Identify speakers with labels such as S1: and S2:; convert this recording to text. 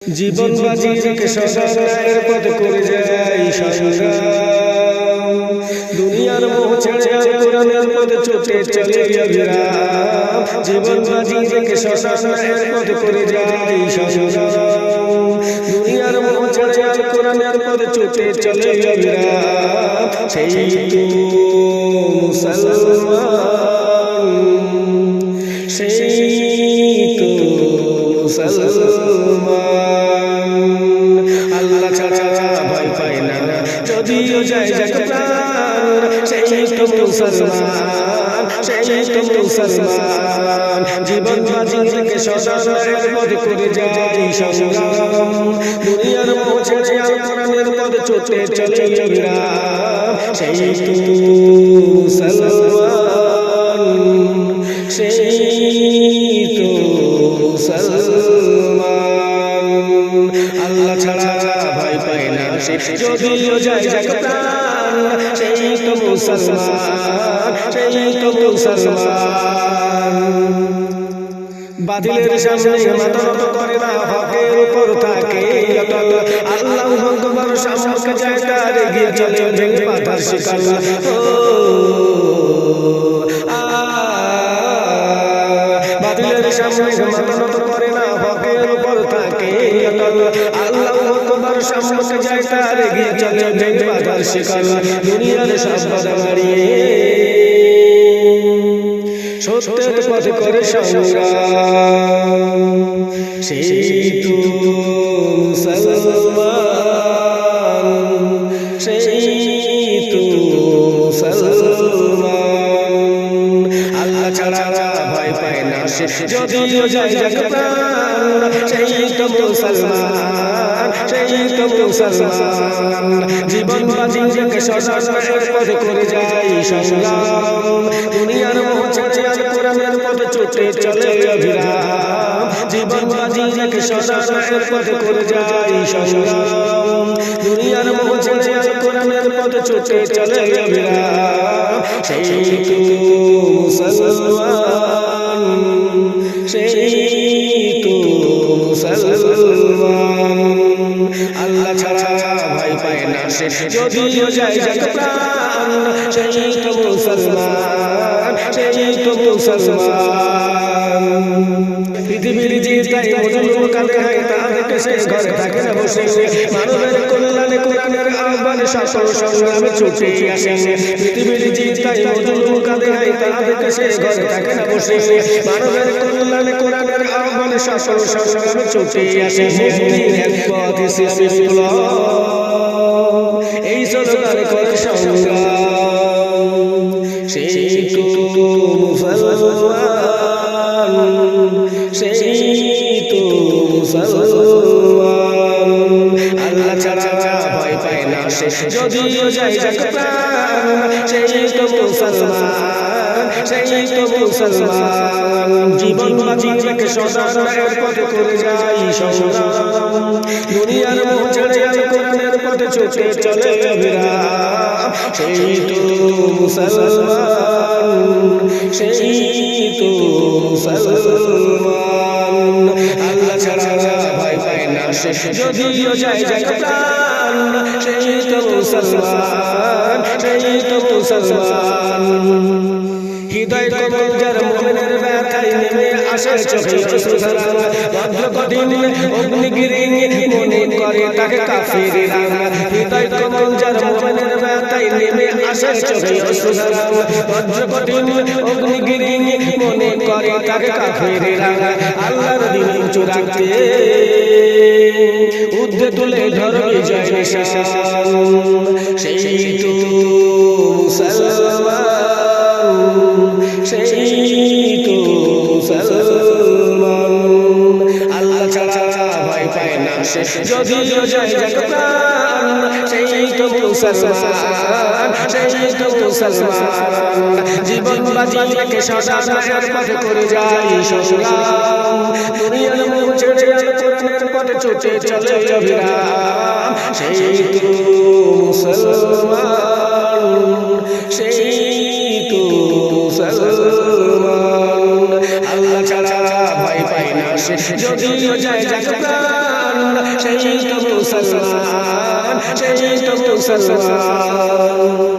S1: জীবন বাজি রেখে সদার পথ করে যাই সংগ্রাম, দুনিয়ার মোহ ছেড়ে আল কোরআনের পথে ছুটে চলে অবিরাম। জীবন বাজি রেখে সদার পথ করে যাই সংগ্রাম, দুনিয়ার মোহ ছেড়ে আল কোরআনের পথে ছুটে চলে অবিরাম। সেই তো মুসলমান, সেই তো মুসলমান, আল্লাহ ছাড়া ভয় পায় না যদিও যায় যাক প্রাণ। সেই তো মুসলমান, সেই তো মুসলমান, জীবন বাজি রেখে সদার পথ করে যাই সংগ্রাম, দুনিয়ার মোহ ছেড়ে আল কোরআনের পথে ছুটে চলে অবিরাম। সেই তো মুসলমান, সেই তো মুসলমান, আল্লাহ ছাড়া ভয় পায় না যদিও যায় যাক প্রাণ। সেই তো মুসলমান, সেই তো মুসলমান, বাতিলের সামনে মাথা নত করে না, হকের উপর থাকে অটল। আল্লাহু আকবার সামনে যায় তার এগিয়ে চলে ভেঙে পাতার শিকাল। বাতিলের সামনে মাথা নত করে না, হকের উপর থাকে অটল। আল্লাহু আকবার সামনে যায় তার এগিয়ে চলে ভেঙে পাতার শিকাল। দুনিয়ার সব বাধা মারিয়ে সত্যের পথে করে সংগ্রাম। সেই তো মুসলমান, সেই তো মুসলমান, আল্লাহ ছাড়া ভয় পায় না যদিও যায় যাক প্রাণ। সেই তো মুসলমান, সেই তো মুসলমান, জীবন বাজি রেখে সদার পথে করে যাই সংগ্রাম, দুনিয়ার মোহ ছেড়ে আল কোরআনের পথে ছুটে চলে অবিরাম। জীবন বাজি রেখে সদার পথে করে যাই সংগ্রাম, দুনিয়ার মোহ ছেড়ে আল কোরআনের পথে ছুটে চলে অবিরাম। সেই তো মুসলমান, সেই তো মুসলমান, আল্লাহ ছাড়া ভয় পায় না যদিও যায় যাক প্রাণ। সেই তো মুসলমান, সেই তো মুসলমান, পৃথিবীর জিতাই মজলুম কাঁদে হয় তাদেরকে সে ঘরে থাকে না বসে। মানবের কল্যাণে কোরআনের আহ্বানে সকল সংগ্রামে ছুটে আসেন। পৃথিবীর জিতাই মজলুম কাঁদে হয় তাদেরকে সে ঘরে থাকে না বসে। মানবের কল্যাণে কোরআনের আহ্বানে সকল সংগ্রামে ছুটে আসেন। এক পথ বিপ্লব, এই সরকার করে সংগ্রাম। সেই তো মুসলমান, সেই তো মুসলমান, আল্লাহ ছাড়া ভয় পায় না যদিও যায় যাক প্রাণ। সেই তো মুসলমান, সেই তো মুসলমান, জীবন বাজি রেখে সদার পথে করে যাই সংগ্রাম, দুনিয়ার মোহ ছেড়ে আল কোরআনের পথে ছুটে চলে অবিরাম। সেই তো মুসলমান, সেই তো মুসলমান, আল্লাহ ছাড়া ভয় পায় না যদিও যায় যাক প্রাণ। সেই তো মুসলমান, সেই তো মুসলমান, হৃদয় কমল যার মুমিনের ব্যথায় নেমে আসে চোখে অশ্রুধারা। বজ্র কঠিন অগ্নিগিরি মনে করে তাকে কাফিররা। হৃদয় কমল যার মুমিনের ব্যথায় নেমে আসে চোখে অশ্রুধারা। বজ্র কঠিন অগ্নিগিরি মনে করে তাকে কাফিররা। আল্লাহর দিন উঁচু রাখতে ঊর্ধ্বে তুলে ধরো বিজয় নিশান। সেই তো মুসলমান, সেই তো মুসলমান, আল্লাহ ছাড়া ভয় পায় না যদিও যায় যাক প্রাণ। সেই তো মুসলমান, সেই তো মুসলমান, জীবন বাজি রেখে সদার পথে করে যাই সংগ্রাম, দুনিয়ার মোহ ছেড়ে আল কোরআনের পথে ছুটে চলে অবিরাম। সেই তো মুসলমান, সেই তো মুসলমান, আল্লাহ ছাড়া ভয় পায় না যদিও যায় যাক প্রাণ। সেই তো মুসলমান, সেই তো মুসলমান।